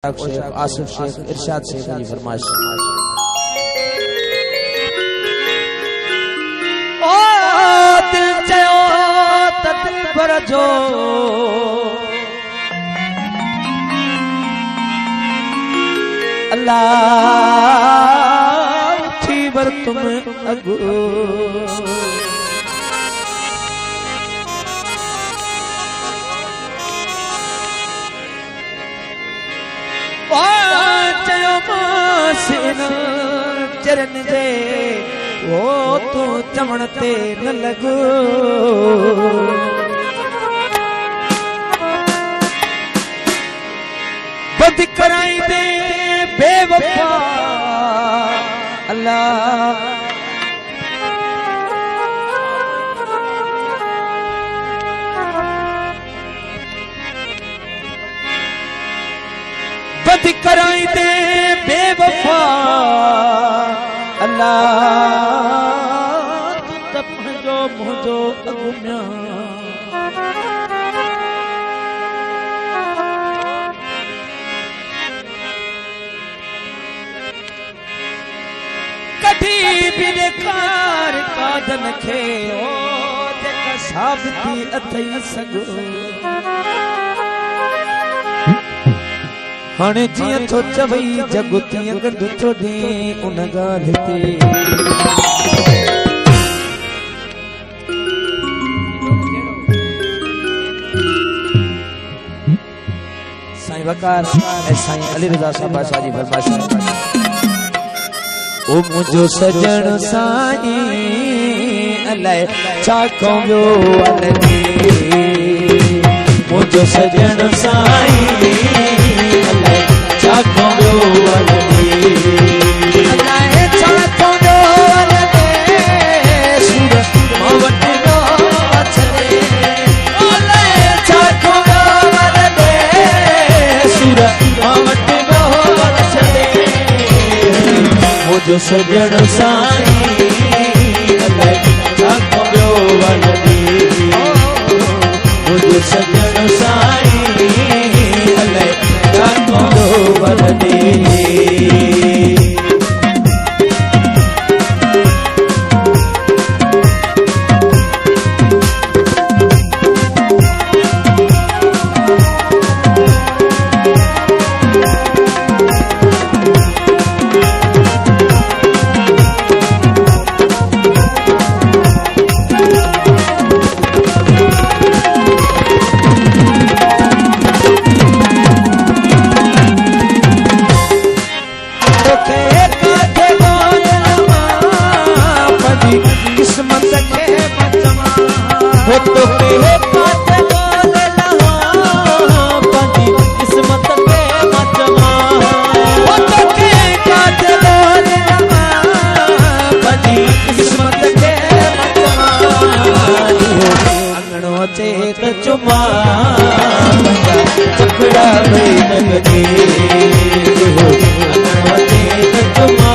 शेख आसिफ शेख इरशाद शेख की फरमाइश। ओ दिल चयो त दिल पर जो अल्लाह थी वर तुम अगो चरण जे वो तू चमण ते न लगो बद कराई दे बेवफा अल्लाह बद कराई दे बेवफा अल्लाह तू त पंहिंजो मुंहिंजो अॻुमियां कॾहिं बि ॾेखार कादन खे ओ जेका साबिती अथई सघो हाणे जियां थो चवई जग तीअं गॾु थो ॾे उन ॻाल्हि ते साईं वकार ऐं साईं अली रज़ा साहब बादशाह जी फरमाइश है। ओ मुंहिंजो सजण साईं अलाए छा कयो अलॻि मुंहिंजो सजण साईं जो सजण साईं छा कयो वलदी मुंहिंजो सजण साईं छा कयो वलदी किस्मत के बचमा हो तो के काट बोल लहा पंजी किस्मत के बचमा हो तो के काट बोल लहा पंजी किस्मत के बचमा अंगणो चे त चुमा चकड़ा भई लगदी अंगणो चे त चुमा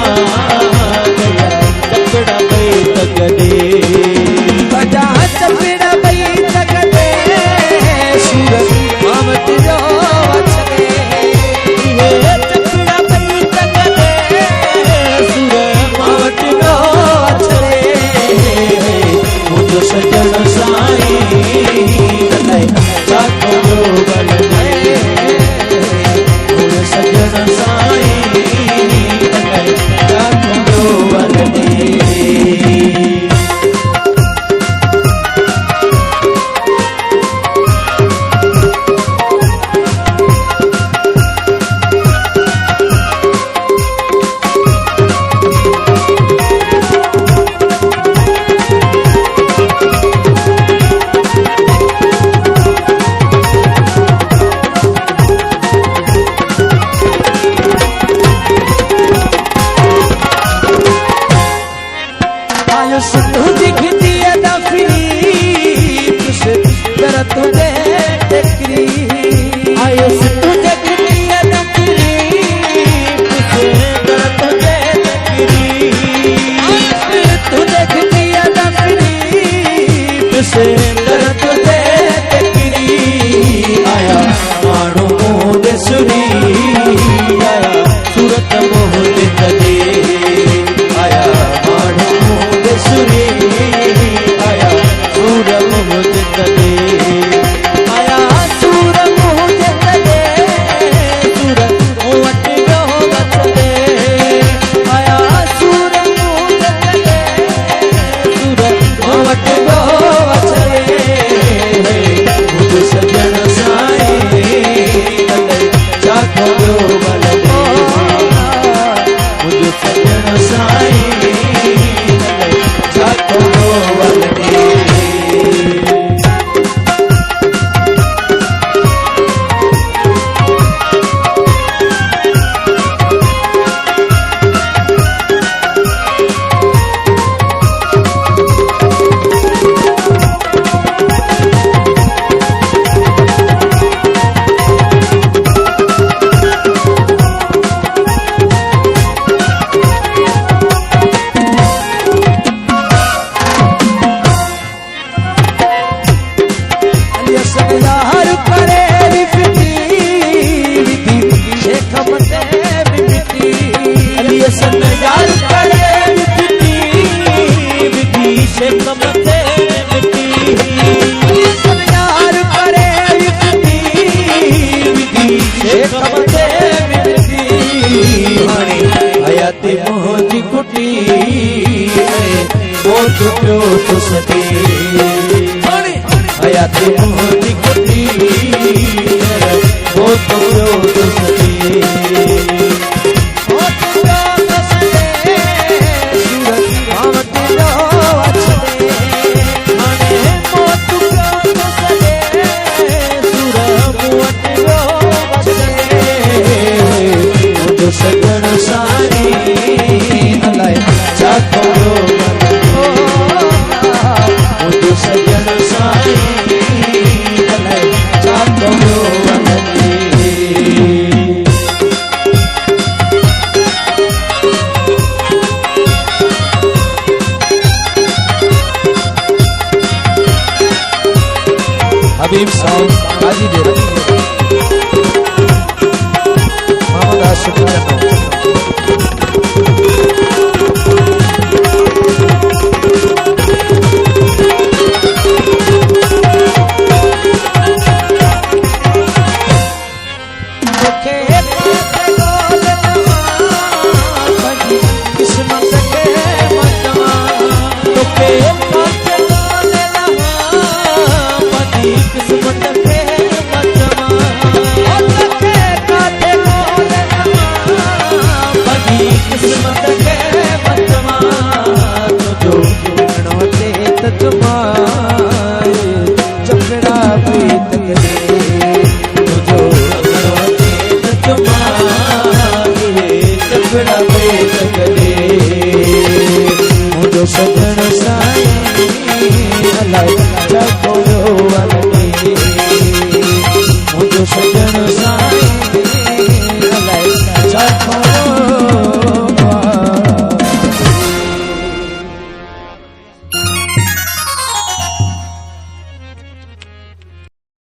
चकड़ा भई लगदी बजा चपड़ा भई लगदे सूरज मावट जो अचदे ये चपड़ा भई लगदे सूरज मावट जो अचदे मुझो सजण साईं अलाए छा कयो वलदे पियो तो सदे हयाती मोहनी कटी वो तो पियो तो सदे सजन सारी अलाए जातो मुझे सजन सारी अलाए जातो हबीब साहब हाजी दे मोहम्मद आशिफ सजन साई अलाए